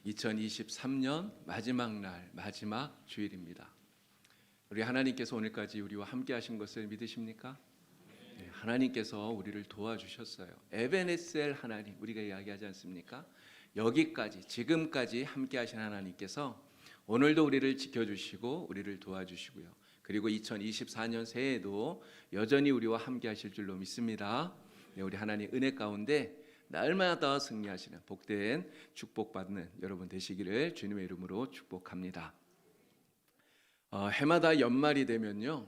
2023년 마지막 날, 마지막 주일입니다. 우리 하나님께서 오늘까지 우리와 함께 하신 것을 믿으십니까? 네, 하나님께서 우리를 도와주셨어요. 에베네셀 하나님, 우리가 이야기하지 않습니까? 여기까지, 지금까지 함께 하신 하나님께서 오늘도 우리를 지켜주시고 우리를 도와주시고요. 그리고 2024년 새해에도 여전히 우리와 함께 하실 줄로 믿습니다. 네, 우리 하나님 은혜 가운데 날마다 승리하시는 복된 축복받는 여러분 되시기를 주님의 이름으로 축복합니다. 해마다 연말이 되면요,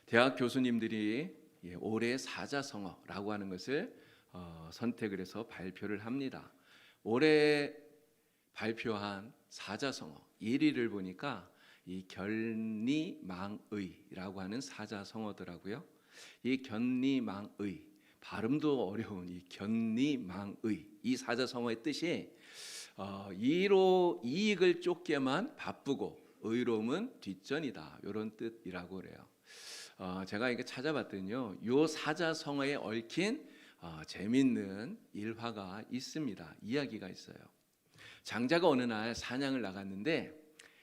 대학 교수님들이 올해 사자성어라고 하는 것을 선택을 해서 발표를 합니다. 올해 발표한 사자성어 1위를 보니까 이 견리망의라고 하는 사자성어더라고요. 이 견리망의, 발음도 어려운 이 견리망의, 이 사자성어의 뜻이 이로 이익을 쫓게만 바쁘고 의로움은 뒷전이다, 이런 뜻이라고 그래요. 제가 이게 찾아봤더니요, 요 사자성어에 얽힌 재밌는 일화가 있습니다. 이야기가 있어요. 장자가 어느 날 사냥을 나갔는데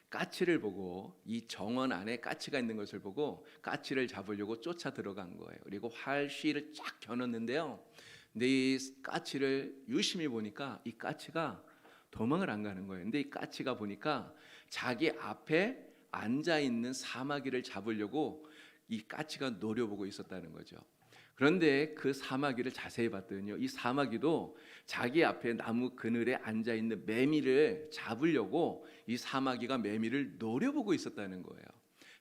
까치를 보고, 이 정원 안에 까치가 있는 것을 보고 까치를 잡으려고 쫓아 들어간 거예요. 그리고 활쉬를 쫙 겨눴는데요, 근데 이 까치를 유심히 보니까 이 까치가 도망을 안 가는 거예요. 근데 이 까치가 보니까 자기 앞에 앉아 있는 사마귀를 잡으려고 이 까치가 노려보고 있었다는 거죠. 그런데 그 사마귀를 자세히 봤더니요, 이 사마귀도 자기 앞에 나무 그늘에 앉아 있는 매미를 잡으려고 이 사마귀가 매미를 노려보고 있었다는 거예요.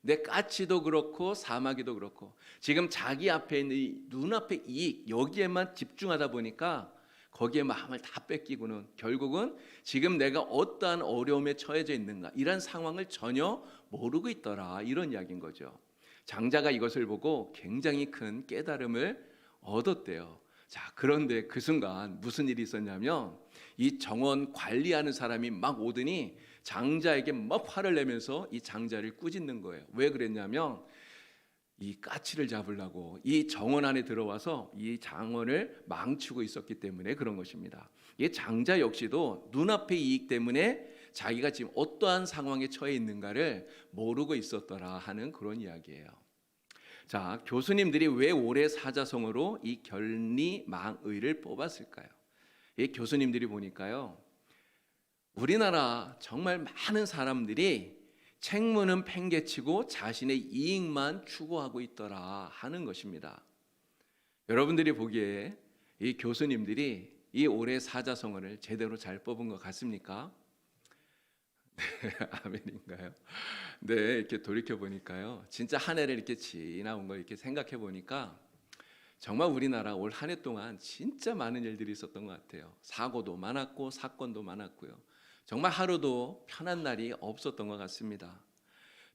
근데 까치도 그렇고 사마귀도 그렇고 지금 자기 앞에 있는 이 눈앞의 이익, 여기에만 집중하다 보니까 거기에 마음을 다 뺏기고는 결국은 지금 내가 어떠한 어려움에 처해져 있는가, 이런 상황을 전혀 모르고 있더라, 이런 이야기인 거죠. 장자가 이것을 보고 굉장히 큰 깨달음을 얻었대요. 자, 그런데 그 순간 무슨 일이 있었냐면, 이 정원 관리하는 사람이 막 오더니 장자에게 막 화를 내면서 이 장자를 꾸짖는 거예요. 왜 그랬냐면, 이 까치를 잡으려고 이 정원 안에 들어와서 이 장원을 망치고 있었기 때문에 그런 것입니다. 이 장자 역시도 눈앞의 이익 때문에 자기가 지금 어떠한 상황에 처해 있는가를 모르고 있었더라 하는 그런 이야기예요. 자, 교수님들이 왜 올해 사자성어로 이 견리망의를 뽑았을까요? 이 교수님들이 보니까요, 우리나라 정말 많은 사람들이 책무는 팽개치고 자신의 이익만 추구하고 있더라 하는 것입니다. 여러분들이 보기에 이 교수님들이 이 올해 사자성어를 제대로 잘 뽑은 것 같습니까? 네, 아멘인가요? 네, 이렇게 돌이켜 보니까요, 진짜 한 해를 이렇게 지나온 걸 이렇게 생각해 보니까 정말 우리나라 올 한 해 동안 진짜 많은 일들이 있었던 것 같아요. 사고도 많았고 사건도 많았고요. 정말 하루도 편한 날이 없었던 것 같습니다.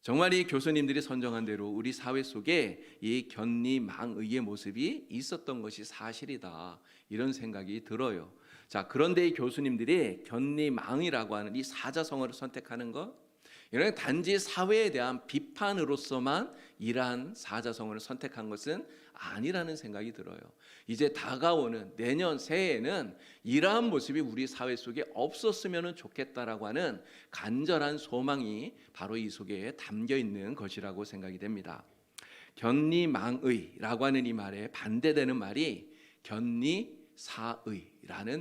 정말 이 교수님들이 선정한 대로 우리 사회 속에 이 견리망의의 모습이 있었던 것이 사실이다, 이런 생각이 들어요. 자, 그런데 이 교수님들이 견리망의라고 하는 이 사자성어를 선택하는 것, 이런 단지 사회에 대한 비판으로서만 이러한 사자성어를 선택한 것은 아니라는 생각이 들어요. 이제 다가오는 내년 새해에는 이러한 모습이 우리 사회 속에 없었으면 좋겠다라고 하는 간절한 소망이 바로 이 속에 담겨 있는 것이라고 생각이 됩니다. 견리망의라고 하는 이 말에 반대되는 말이 견리사의라는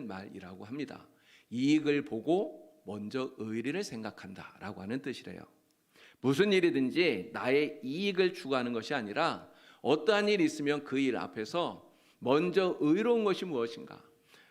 말이라고 합니다. 이익을 보고 먼저 의리를 생각한다라고 하는 뜻이래요. 무슨 일이든지 나의 이익을 추구하는 것이 아니라 어떠한 일이 있으면 그 일 앞에서 먼저 의로운 것이 무엇인가.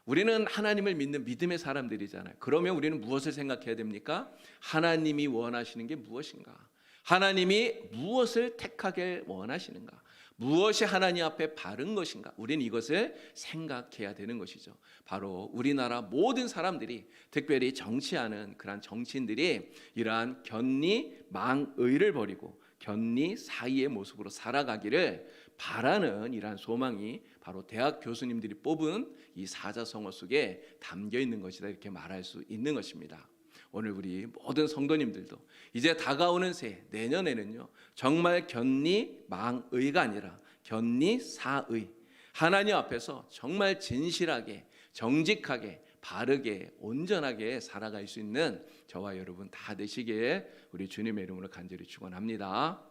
우리는 하나님을 믿는 믿음의 사람들이잖아요. 그러면 우리는 무엇을 생각해야 됩니까? 하나님이 원하시는 게 무엇인가? 하나님이 무엇을 택하게 원하시는가? 무엇이 하나님 앞에 바른 것인가? 우리는 이것을 생각해야 되는 것이죠. 바로 우리나라 모든 사람들이, 특별히 정치하는 그러한 정치인들이 이러한 견리망의를 버리고 견리사의의 모습으로 살아가기를 바라는 이러한 소망이 바로 대학 교수님들이 뽑은 이 사자성어 속에 담겨 있는 것이다, 이렇게 말할 수 있는 것입니다. 오늘 우리 모든 성도님들도 이제 다가오는 새해, 내년에는요, 정말 견리망의가 아니라 견리사의, 하나님 앞에서 정말 진실하게 정직하게 바르게 온전하게 살아갈 수 있는 저와 여러분 다 되시기에 우리 주님의 이름으로 간절히 축원합니다.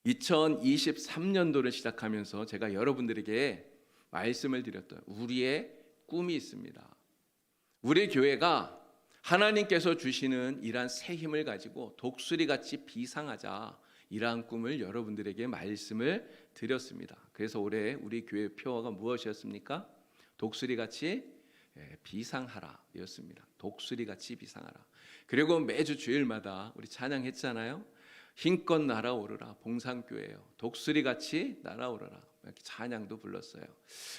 2023년도를 시작하면서 제가 여러분들에게 말씀을 드렸던 우리의 꿈이 있습니다. 우리 교회가 하나님께서 주시는 이러한 새 힘을 가지고 독수리같이 비상하자, 이러한 꿈을 여러분들에게 말씀을 드렸습니다. 그래서 올해 우리 교회 표어가 무엇이었습니까? 독수리같이 비상하라 였습니다. 독수리같이 비상하라. 그리고 매주 주일마다 우리 찬양했잖아요. 힘껏 날아오르라. 봉산교회요. 독수리같이 날아오르라. 이렇게 찬양도 불렀어요.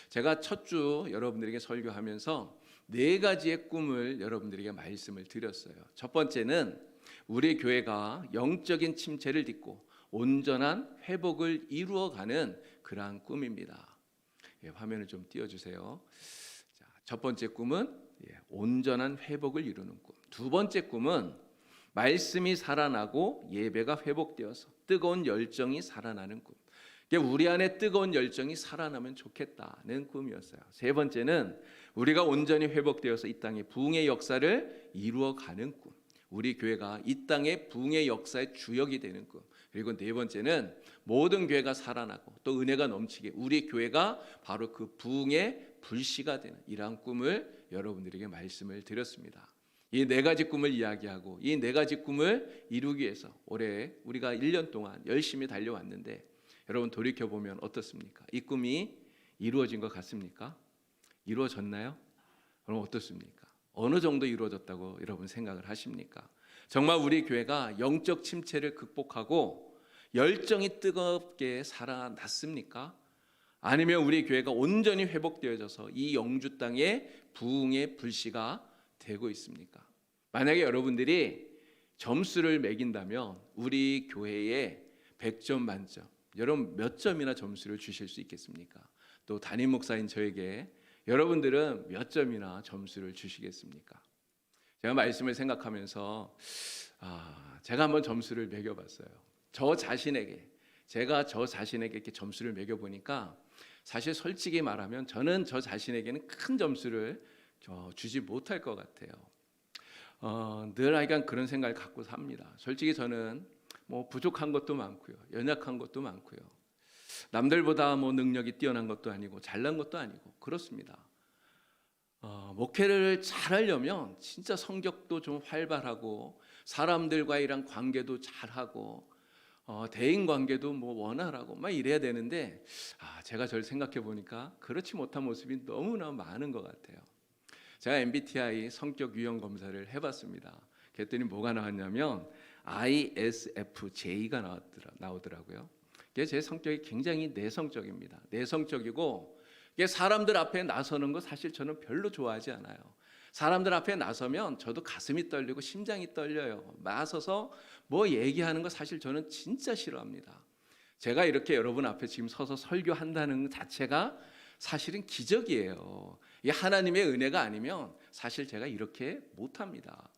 제가 첫 주 여러분들에게 설교하면서 4가지의 꿈을 여러분들에게 말씀을 드렸어요. 첫 번째는 우리 교회가 영적인 침체를 딛고 온전한 회복을 이루어가는 그러한 꿈입니다. 화면을 좀 띄워주세요. 자, 첫 번째 꿈은 온전한 회복을 이루는 꿈. 두 번째 꿈은 말씀이 살아나고 예배가 회복되어서 뜨거운 열정이 살아나는 꿈. 우리 안에 뜨거운 열정이 살아나면 좋겠다는 꿈이었어요. 세 번째는 우리가 온전히 회복되어서 이 땅에 부흥의 역사를 이루어가는 꿈. 우리 교회가 이 땅의 부흥의 역사의 주역이 되는 꿈. 그리고 네 번째는 모든 교회가 살아나고 또 은혜가 넘치게 우리 교회가 바로 그 부흥의 불씨가 되는 이러한 꿈을 여러분들에게 말씀을 드렸습니다. 이 4가지 꿈을 이야기하고 이 4가지 꿈을 이루기 위해서 올해 우리가 1년 동안 열심히 달려왔는데 여러분 돌이켜보면 어떻습니까? 이 꿈이 이루어진 것 같습니까? 이루어졌나요? 그럼 어떻습니까? 어느 정도 이루어졌다고 여러분 생각을 하십니까? 정말 우리 교회가 영적 침체를 극복하고 열정이 뜨겁게 살아났습니까? 아니면 우리 교회가 온전히 회복되어져서 이 영주 땅에 부흥의 불씨가 되고 있습니까? 만약에 여러분들이 점수를 매긴다면 우리 교회에 100점 만점, 여러분 몇 점이나 점수를 주실 수 있겠습니까? 또 담임 목사인 저에게 여러분들은 몇 점이나 점수를 주시겠습니까? 제가 말씀을 생각하면서 제가 한번 점수를 매겨봤어요. 제가 저 자신에게 이렇게 점수를 매겨보니까 사실 솔직히 말하면 저는 저 자신에게는 큰 점수를 주지 못할 것 같아요. 늘 하여간 그런 생각을 갖고 삽니다. 솔직히 저는 뭐 부족한 것도 많고요, 연약한 것도 많고요, 남들보다 뭐 능력이 뛰어난 것도 아니고 잘난 것도 아니고 그렇습니다. 목회를 잘하려면 진짜 성격도 좀 활발하고 사람들과의 이런 관계도 잘하고 대인 관계도 뭐 원활하고 막 이래야 되는데 제가 저를 생각해 보니까 그렇지 못한 모습이 너무나 많은 것 같아요. 제가 MBTI 성격 유형 검사를 해봤습니다. 그랬더니 뭐가 나왔냐면 ISFJ가 나오더라고요. 제 성격이 굉장히 내성적입니다. 내성적이고 사람들 앞에 나서는 거 사실 저는 별로 좋아하지 않아요. 사람들 앞에 나서면 저도 가슴이 떨리고 심장이 떨려요. 나서서 뭐 얘기하는 거 사실 저는 진짜 싫어합니다. 제가 이렇게 여러분 앞에 지금 서서 설교한다는 것 자체가 사실은 기적이에요. 이 하나님의 은혜가 아니면 사실 제가 이렇게 못합니다.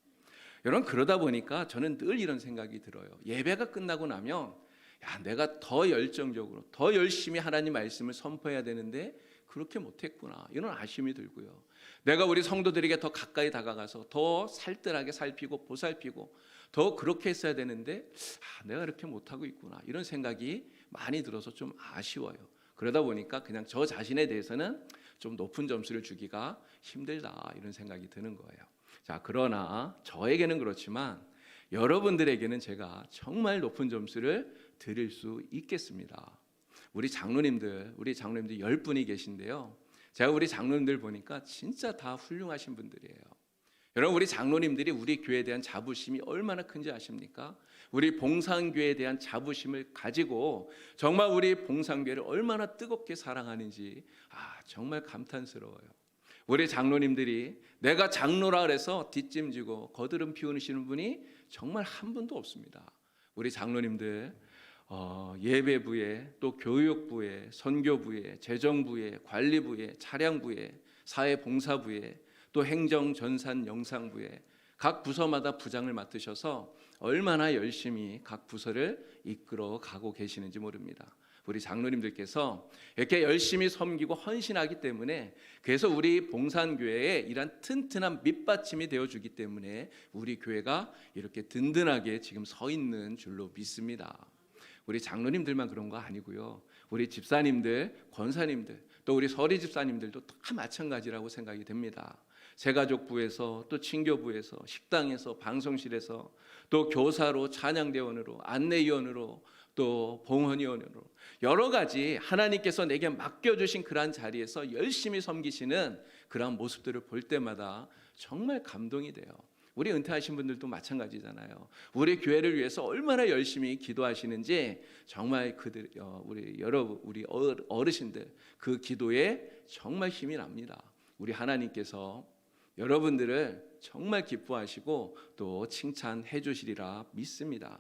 여러분 그러다 보니까 저는 늘 이런 생각이 들어요. 예배가 끝나고 나면 내가 더 열정적으로 더 열심히 하나님 말씀을 선포해야 되는데 그렇게 못했구나, 이런 아쉬움이 들고요. 내가 우리 성도들에게 더 가까이 다가가서 더 살뜰하게 살피고 보살피고 더 그렇게 했어야 되는데 내가 이렇게 못하고 있구나, 이런 생각이 많이 들어서 좀 아쉬워요. 그러다 보니까 그냥 저 자신에 대해서는 좀 높은 점수를 주기가 힘들다, 이런 생각이 드는 거예요. 자, 그러나 저에게는 그렇지만 여러분들에게는 제가 정말 높은 점수를 드릴 수 있겠습니다. 우리 장로님들 10분이 계신데요. 제가 우리 장로님들 보니까 진짜 다 훌륭하신 분들이에요. 여러분 우리 장로님들이 우리 교회에 대한 자부심이 얼마나 큰지 아십니까? 우리 봉산교회에 대한 자부심을 가지고 정말 우리 봉산교회를 얼마나 뜨겁게 사랑하는지 정말 감탄스러워요. 우리 장로님들이 내가 장로라 그래서 뒷짐지고 거드름 피우시는 분이 정말 한 분도 없습니다. 우리 장로님들 예배부에 또 교육부에 선교부에 재정부에 관리부에 차량부에 사회봉사부에 또 행정 전산 영상부에 각 부서마다 부장을 맡으셔서 얼마나 열심히 각 부서를 이끌어 가고 계시는지 모릅니다. 우리 장로님들께서 이렇게 열심히 섬기고 헌신하기 때문에, 그래서 우리 봉산교회에 이런 튼튼한 밑받침이 되어주기 때문에 우리 교회가 이렇게 든든하게 지금 서 있는 줄로 믿습니다. 우리 장로님들만 그런 거 아니고요, 우리 집사님들, 권사님들, 또 우리 서리 집사님들도 다 마찬가지라고 생각이 됩니다. 새가족부에서, 또 친교부에서, 식당에서, 방송실에서, 또 교사로, 찬양대원으로, 안내위원으로, 또 봉헌위원으로 여러 가지 하나님께서 내게 맡겨주신 그러한 자리에서 열심히 섬기시는 그러한 모습들을 볼 때마다 정말 감동이 돼요. 우리 은퇴하신 분들도 마찬가지잖아요. 우리 교회를 위해서 얼마나 열심히 기도하시는지 정말 그들, 우리 여러분, 우리 어르신들 그 기도에 정말 힘이 납니다. 우리 하나님께서 여러분들을 정말 기뻐하시고 또 칭찬해 주시리라 믿습니다.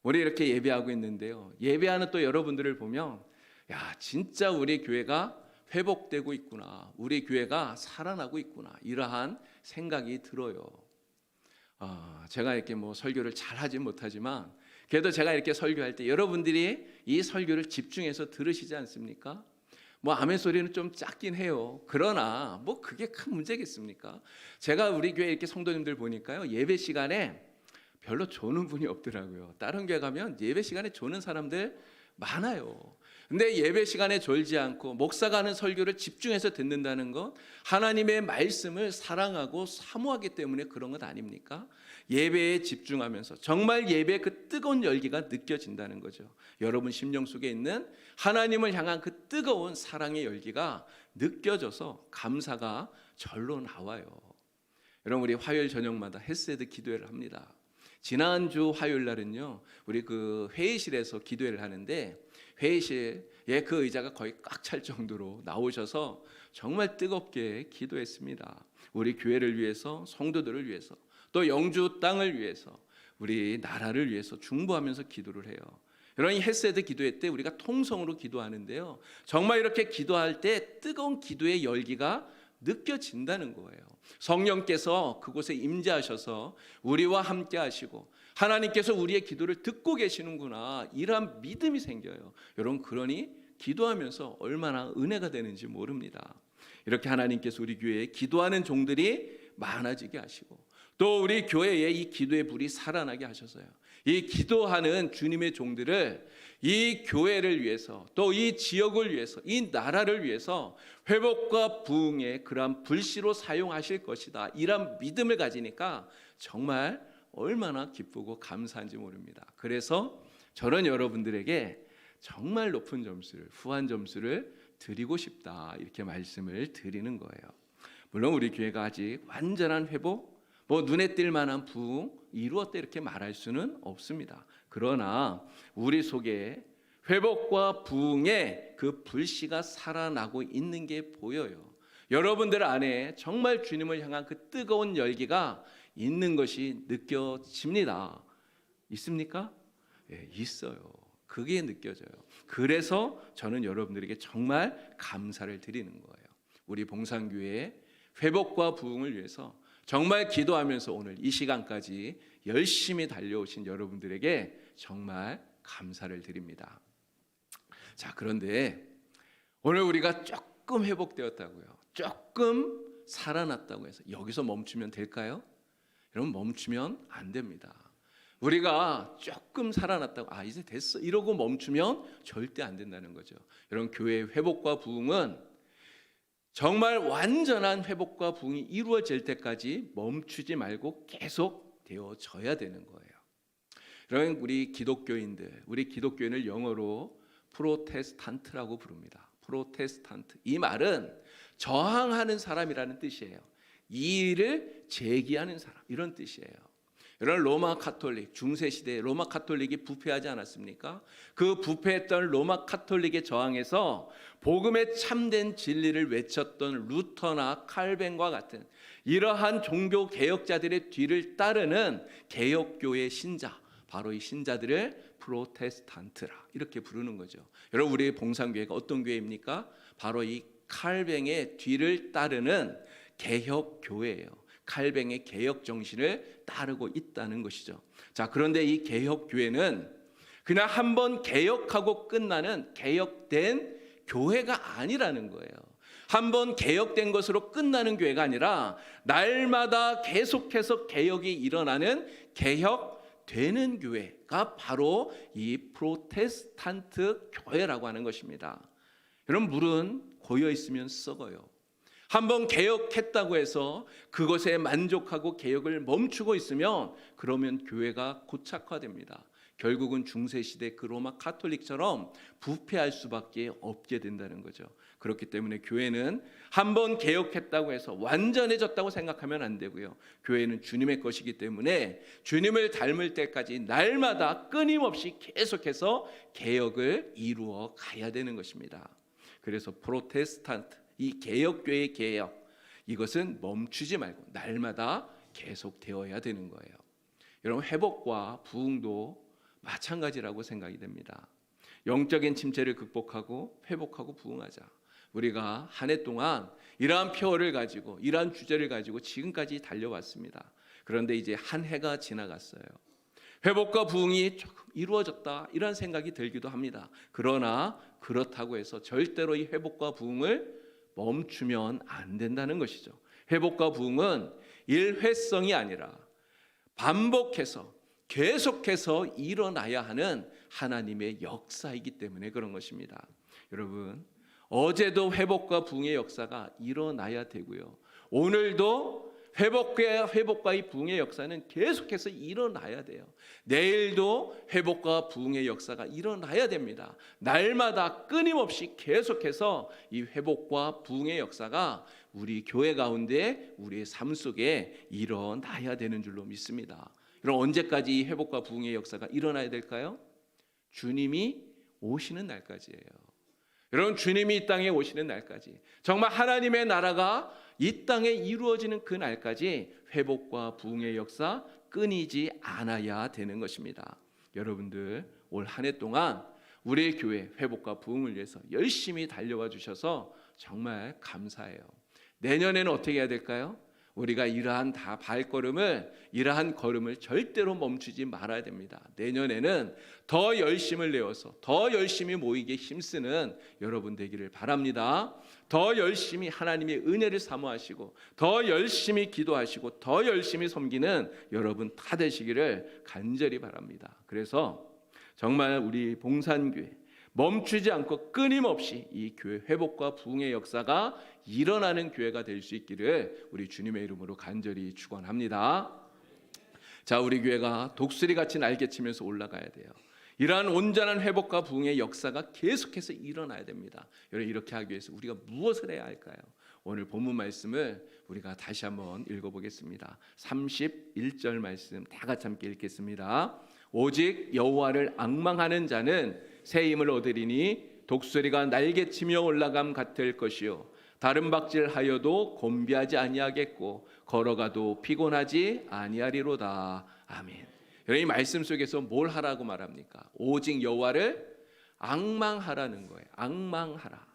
우리 이렇게 예배하고 있는데요, 예배하는 또 여러분들을 보면 야, 진짜 우리 교회가 회복되고 있구나, 우리 교회가 살아나고 있구나, 이러한 생각이 들어요. 제가 이렇게 뭐 설교를 잘하지 못하지만 그래도 제가 이렇게 설교할 때 여러분들이 이 설교를 집중해서 들으시지 않습니까? 뭐 아멘 소리는 좀 작긴 해요. 그러나 뭐 그게 큰 문제겠습니까? 제가 우리 교회 이렇게 성도님들 보니까요, 예배 시간에 별로 조는 분이 없더라고요. 다른 교회 가면 예배 시간에 조는 사람들 많아요. 근데 예배 시간에 졸지 않고 목사가 하는 설교를 집중해서 듣는다는 것, 하나님의 말씀을 사랑하고 사모하기 때문에 그런 것 아닙니까? 예배에 집중하면서 정말 예배의 그 뜨거운 열기가 느껴진다는 거죠. 여러분 심령 속에 있는 하나님을 향한 그 뜨거운 사랑의 열기가 느껴져서 감사가 절로 나와요. 여러분, 우리 화요일 저녁마다 헤세드 기도회를 합니다. 지난주 화요일 날은요, 우리 그 회의실에서 기도회를 하는데, 회의실에 그 의자가 거의 꽉 찰 정도로 나오셔서 정말 뜨겁게 기도했습니다. 우리 교회를 위해서, 성도들을 위해서, 또 영주 땅을 위해서, 우리 나라를 위해서 중보하면서 기도를 해요. 여러분, 이 헤세드 기도회 때 우리가 통성으로 기도하는데요, 정말 이렇게 기도할 때 뜨거운 기도의 열기가 느껴진다는 거예요. 성령께서 그곳에 임재하셔서 우리와 함께 하시고 하나님께서 우리의 기도를 듣고 계시는구나, 이러한 믿음이 생겨요. 여러분, 그러니 기도하면서 얼마나 은혜가 되는지 모릅니다. 이렇게 하나님께서 우리 교회에 기도하는 종들이 많아지게 하시고, 또 우리 교회에 이 기도의 불이 살아나게 하셔서요, 이 기도하는 주님의 종들을 이 교회를 위해서, 또 이 지역을 위해서, 이 나라를 위해서 회복과 부흥의 그러한 불씨로 사용하실 것이다, 이런 믿음을 가지니까 정말 얼마나 기쁘고 감사한지 모릅니다. 그래서 저는 여러분들에게 정말 높은 점수를, 후한 점수를 드리고 싶다, 이렇게 말씀을 드리는 거예요. 물론 우리 교회가 아직 완전한 회복, 뭐 눈에 띌 만한 부흥 이루었다 이렇게 말할 수는 없습니다. 그러나 우리 속에 회복과 부흥의 그 불씨가 살아나고 있는 게 보여요. 여러분들 안에 정말 주님을 향한 그 뜨거운 열기가 있는 것이 느껴집니다. 있습니까? 예, 있어요. 그게 느껴져요. 그래서 저는 여러분들에게 정말 감사를 드리는 거예요. 우리 봉산교회의 회복과 부흥을 위해서 정말 기도하면서 오늘 이 시간까지 열심히 달려오신 여러분들에게 정말 감사를 드립니다. 자, 그런데 오늘 우리가 조금 회복되었다고요, 조금 살아났다고 해서 여기서 멈추면 될까요? 여러분, 멈추면 안 됩니다. 우리가 조금 살아났다고 이제 됐어 이러고 멈추면 절대 안 된다는 거죠. 여러분, 교회의 회복과 부흥은 정말 완전한 회복과 부흥이 이루어질 때까지 멈추지 말고 계속 되어져야 되는 거예요. 여러분, 우리 기독교인들, 우리 기독교인을 영어로 프로테스탄트라고 부릅니다. 프로테스탄트, 이 말은 저항하는 사람이라는 뜻이에요. 이의를 제기하는 사람, 이런 뜻이에요. 여러분, 로마 카톨릭, 중세시대에 로마 카톨릭이 부패하지 않았습니까? 그 부패했던 로마 카톨릭에 저항해서 복음의 참된 진리를 외쳤던 루터나 칼뱅과 같은 이러한 종교 개혁자들의 뒤를 따르는 개혁교의 신자, 바로 이 신자들을 프로테스탄트라 이렇게 부르는 거죠. 여러분, 우리 봉산교회가 어떤 교회입니까? 바로 이 칼뱅의 뒤를 따르는 개혁교회예요. 칼뱅의 개혁 정신을 따르고 있다는 것이죠. 자, 그런데 이 개혁교회는 그냥 한번 개혁하고 끝나는 개혁된 교회가 아니라는 거예요. 한번 개혁된 것으로 끝나는 교회가 아니라 날마다 계속해서 개혁이 일어나는 개혁되는 교회가 바로 이 프로테스탄트 교회라고 하는 것입니다. 여러분, 물은 고여 있으면 썩어요. 한번 개혁했다고 해서 그것에 만족하고 개혁을 멈추고 있으면 그러면 교회가 고착화됩니다. 결국은 중세시대 그 로마 카톨릭처럼 부패할 수밖에 없게 된다는 거죠. 그렇기 때문에 교회는 한번 개혁했다고 해서 완전해졌다고 생각하면 안 되고요. 교회는 주님의 것이기 때문에 주님을 닮을 때까지 날마다 끊임없이 계속해서 개혁을 이루어 가야 되는 것입니다. 그래서 프로테스탄트, 이 개혁교회의 개혁, 이것은 멈추지 말고 날마다 계속되어야 되는 거예요. 여러분, 회복과 부흥도 마찬가지라고 생각이 됩니다. 영적인 침체를 극복하고 회복하고 부흥하자. 우리가 한 해 동안 이러한 표어를 가지고 이러한 주제를 가지고 지금까지 달려왔습니다. 그런데 이제 한 해가 지나갔어요. 회복과 부흥이 조금 이루어졌다, 이런 생각이 들기도 합니다. 그러나 그렇다고 해서 절대로 이 회복과 부흥을 멈추면 안 된다는 것이죠. 회복과 부흥은 일회성이 아니라 반복해서 계속해서 일어나야 하는 하나님의 역사이기 때문에 그런 것입니다. 여러분, 어제도 회복과 부흥의 역사가 일어나야 되고요. 오늘도 회복과 이 부흥의 역사는 계속해서 일어나야 돼요. 내일도 회복과 부흥의 역사가 일어나야 됩니다. 날마다 끊임없이 계속해서 이 회복과 부흥의 역사가 우리 교회 가운데 우리의 삶 속에 일어나야 되는 줄로 믿습니다. 그럼 언제까지 이 회복과 부흥의 역사가 일어나야 될까요? 주님이 오시는 날까지예요. 여러분, 주님이 이 땅에 오시는 날까지, 정말 하나님의 나라가 이 땅에 이루어지는 그 날까지 회복과 부흥의 역사 끊이지 않아야 되는 것입니다. 여러분들, 올 한 해 동안 우리의 교회 회복과 부흥을 위해서 열심히 달려와 주셔서 정말 감사해요. 내년에는 어떻게 해야 될까요? 우리가 이러한 걸음을 절대로 멈추지 말아야 됩니다. 내년에는 더 열심을 내어서 더 열심히 모이게 힘쓰는 여러분 되기를 바랍니다. 더 열심히 하나님의 은혜를 사모하시고 더 열심히 기도하시고 더 열심히 섬기는 여러분 다 되시기를 간절히 바랍니다. 그래서 정말 우리 봉산교회 멈추지 않고 끊임없이 이 교회 회복과 부흥의 역사가 일어나는 교회가 될 수 있기를 우리 주님의 이름으로 간절히 축원합니다. 자, 우리 교회가 독수리같이 날개치면서 올라가야 돼요. 이러한 온전한 회복과 부흥의 역사가 계속해서 일어나야 됩니다. 여러분, 이렇게 하기 위해서 우리가 무엇을 해야 할까요? 오늘 본문 말씀을 우리가 다시 한번 읽어보겠습니다. 31절 말씀 다 같이 함께 읽겠습니다. 오직 여호와를 앙망하는 자는 새 힘을 얻으리니 독수리가 날개치며 올라감 같을 것이요 다른 박질하여도 곤비하지 아니하겠고 걸어가도 피곤하지 아니하리로다. 아멘. 여러분, 이 말씀 속에서 뭘 하라고 말합니까? 오직 여호와를 앙망하라는 거예요. 앙망하라.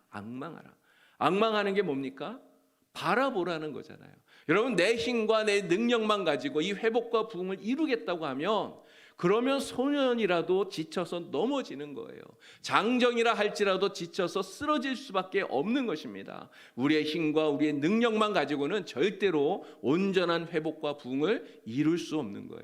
앙망하는 게 뭡니까? 바라보라는 거잖아요. 여러분, 내 힘과 내 능력만 가지고 이 회복과 부흥을 이루겠다고 하면 그러면 소년이라도 지쳐서 넘어지는 거예요. 장정이라 할지라도 지쳐서 쓰러질 수밖에 없는 것입니다. 우리의 힘과 우리의 능력만 가지고는 절대로 온전한 회복과 부흥을 이룰 수 없는 거예요.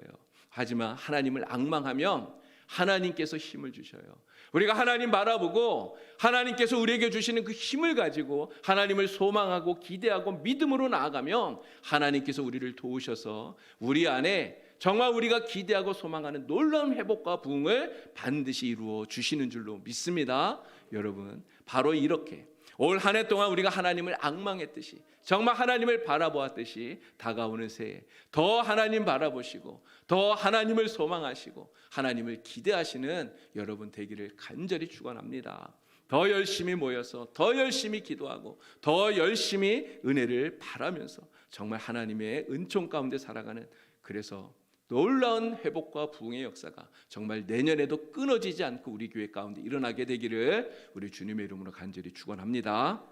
하지만 하나님을 앙망하면 하나님께서 힘을 주셔요. 우리가 하나님 바라보고 하나님께서 우리에게 주시는 그 힘을 가지고 하나님을 소망하고 기대하고 믿음으로 나아가면 하나님께서 우리를 도우셔서 우리 안에 정말 우리가 기대하고 소망하는 놀라운 회복과 부흥을 반드시 이루어 주시는 줄로 믿습니다. 여러분, 바로 이렇게 올 한 해 동안 우리가 하나님을 앙망했듯이 정말 하나님을 바라보았듯이 다가오는 새해 더 하나님 바라보시고 더 하나님을 소망하시고 하나님을 기대하시는 여러분 되기를 간절히 축원합니다. 더 열심히 모여서 더 열심히 기도하고 더 열심히 은혜를 바라면서 정말 하나님의 은총 가운데 살아가는, 그래서 놀라운 회복과 부흥의 역사가 정말 내년에도 끊어지지 않고 우리 교회 가운데 일어나게 되기를 우리 주님의 이름으로 간절히 축원합니다.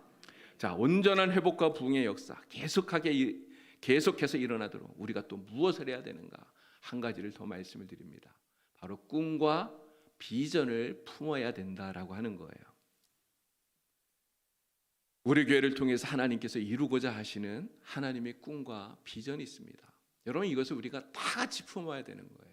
자, 온전한 회복과 부흥의 역사 계속해서 일어나도록 우리가 또 무엇을 해야 되는가? 한 가지를 더 말씀을 드립니다. 바로 꿈과 비전을 품어야 된다라고 하는 거예요. 우리 교회를 통해서 하나님께서 이루고자 하시는 하나님의 꿈과 비전이 있습니다. 여러분, 이것을 우리가 다 같이 품어야 되는 거예요.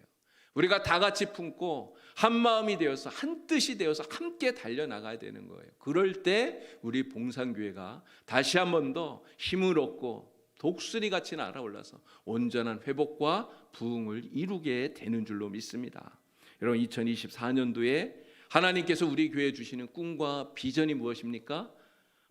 우리가 다 같이 품고 한 마음이 되어서 한 뜻이 되어서 함께 달려나가야 되는 거예요. 그럴 때 우리 봉산교회가 다시 한 번 더 힘을 얻고 독수리같이 날아올라서 온전한 회복과 부흥을 이루게 되는 줄로 믿습니다. 여러분, 2024년도에 하나님께서 우리 교회에 주시는 꿈과 비전이 무엇입니까?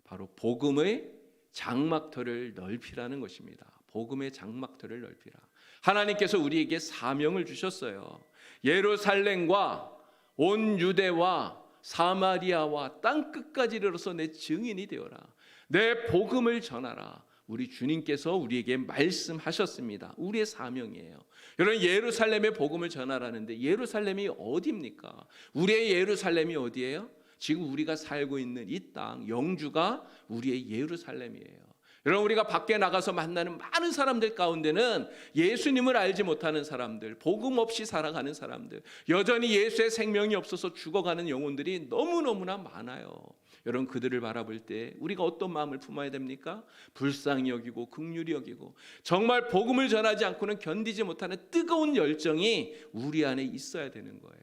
바로 복음의 장막터를 넓히라는 것입니다. 복음의 장막터를 넓히라. 하나님께서 우리에게 사명을 주셨어요. 예루살렘과 온 유대와 사마리아와 땅 끝까지 이르러서 내 증인이 되어라. 내 복음을 전하라. 우리 주님께서 우리에게 말씀하셨습니다. 우리의 사명이에요. 여러분, 예루살렘의 복음을 전하라는데 예루살렘이 어디입니까? 우리의 예루살렘이 어디예요? 지금 우리가 살고 있는 이 땅, 영주가 우리의 예루살렘이에요. 여러분, 우리가 밖에 나가서 만나는 많은 사람들 가운데는 예수님을 알지 못하는 사람들, 복음 없이 살아가는 사람들, 여전히 예수의 생명이 없어서 죽어가는 영혼들이 너무너무나 많아요. 여러분, 그들을 바라볼 때 우리가 어떤 마음을 품어야 됩니까? 불쌍히 여기고 긍휼히 여기고 정말 복음을 전하지 않고는 견디지 못하는 뜨거운 열정이 우리 안에 있어야 되는 거예요.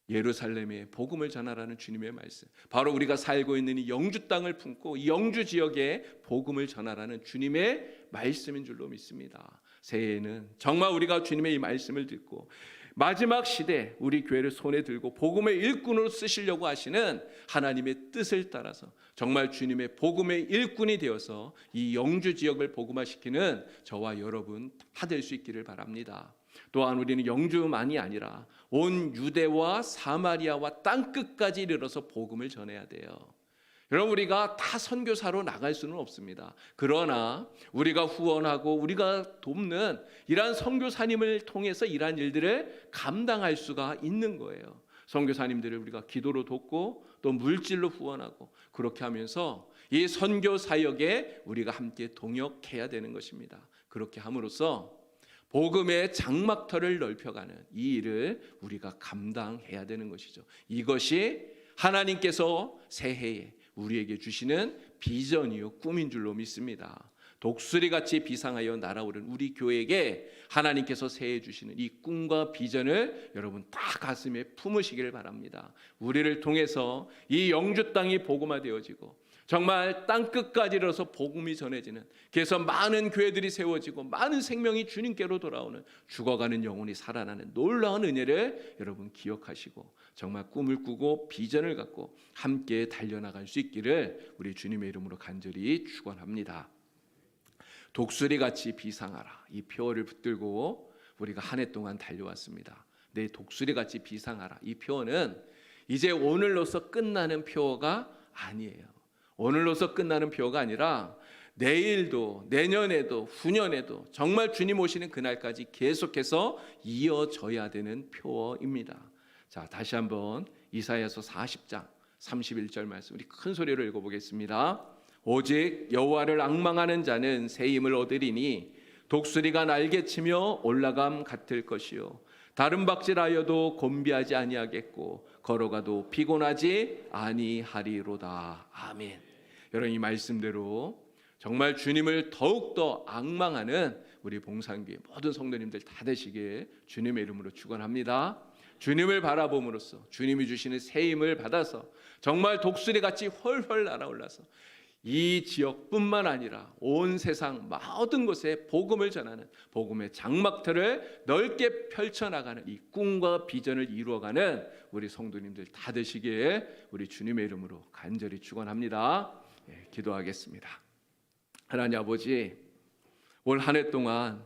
예루살렘에 복음을 전하라는 주님의 말씀, 바로 우리가 살고 있는 이 영주 땅을 품고 이 영주 지역에 복음을 전하라는 주님의 말씀인 줄로 믿습니다. 새해에는 정말 우리가 주님의 이 말씀을 듣고 마지막 시대 우리 교회를 손에 들고 복음의 일꾼으로 쓰시려고 하시는 하나님의 뜻을 따라서 정말 주님의 복음의 일꾼이 되어서 이 영주 지역을 복음화시키는 저와 여러분 다 될 수 있기를 바랍니다. 또한 우리는 영주만이 아니라 온 유대와 사마리아와 땅 끝까지 이르러서 복음을 전해야 돼요. 여러분, 우리가 다 선교사로 나갈 수는 없습니다. 그러나 우리가 후원하고 우리가 돕는 이러한 선교사님을 통해서 이러한 일들을 감당할 수가 있는 거예요. 선교사님들을 우리가 기도로 돕고 또 물질로 후원하고 그렇게 하면서 이 선교 사역에 우리가 함께 동역해야 되는 것입니다. 그렇게 함으로써 복음의 장막터를 넓혀가는 이 일을 우리가 감당해야 되는 것이죠. 이것이 하나님께서 새해에 우리에게 주시는 비전이요 꿈인 줄로 믿습니다. 독수리같이 비상하여 날아오른 우리 교회에게 하나님께서 새해 주시는 이 꿈과 비전을 여러분 다 가슴에 품으시기를 바랍니다. 우리를 통해서 이 영주 땅이 복음화되어지고 정말 땅끝까지 이르러서 복음이 전해지는, 그래서 많은 교회들이 세워지고 많은 생명이 주님께로 돌아오는, 죽어가는 영혼이 살아나는 놀라운 은혜를 여러분 기억하시고 정말 꿈을 꾸고 비전을 갖고 함께 달려나갈 수 있기를 우리 주님의 이름으로 간절히 축원합니다. 독수리같이 비상하라, 이 표어를 붙들고 우리가 한 해 동안 달려왔습니다. 내 독수리같이 비상하라, 이 표어는 이제 오늘로서 끝나는 표어가 아니에요. 오늘로서 끝나는 표어가 아니라 내일도 내년에도 후년에도 정말 주님 오시는 그날까지 계속해서 이어져야 되는 표어입니다. 자, 다시 한번 이사야서 40장 31절 말씀 우리 큰 소리로 읽어보겠습니다. 오직 여호와를 앙망하는 자는 새 힘을 얻으리니 독수리가 날개치며 올라감 같을 것이요 다른 박질하여도 곤비하지 아니하겠고 걸어가도 피곤하지 아니하리로다. 아멘. 여러분, 이 말씀대로 정말 주님을 더욱더 앙망하는 우리 봉산교회 모든 성도님들 다 되시길 주님의 이름으로 축원합니다. 주님을 바라봄으로써 주님이 주시는 새 힘을 받아서 정말 독수리같이 훨훨 날아올라서 이 지역뿐만 아니라 온 세상 모든 곳에 복음을 전하는 복음의 장막터를 넓게 펼쳐나가는 이 꿈과 비전을 이루어가는 우리 성도님들 다 되시기에 우리 주님의 이름으로 간절히 축원합니다. 기도하겠습니다. 하나님 아버지, 올 한 해 동안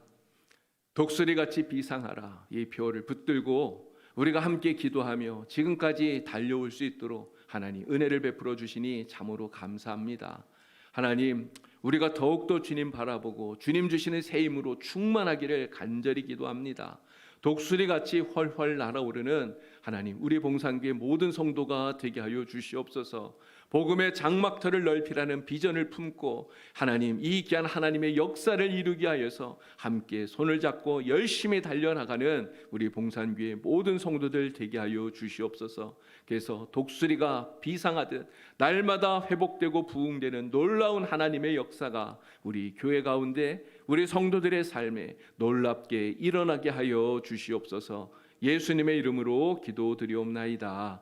독수리같이 비상하라 이 표어를 붙들고 우리가 함께 기도하며 지금까지 달려올 수 있도록 하나님 은혜를 베풀어 주시니 참으로 감사합니다. 하나님, 우리가 더욱더 주님 바라보고 주님 주시는 새 힘으로 충만하기를 간절히 기도합니다. 독수리같이 훨훨 날아오르는 하나님, 우리 봉산교회 모든 성도가 되게 하여 주시옵소서. 복음의 장막터를 넓히라는 비전을 품고 하나님, 이 귀한 하나님의 역사를 이루게 하여서 함께 손을 잡고 열심히 달려나가는 우리 봉산교회 모든 성도들 되게 하여 주시옵소서. 그래서 독수리가 비상하듯 날마다 회복되고 부흥되는 놀라운 하나님의 역사가 우리 교회 가운데 우리 성도들의 삶에 놀랍게 일어나게 하여 주시옵소서. 예수님의 이름으로 기도드리옵나이다.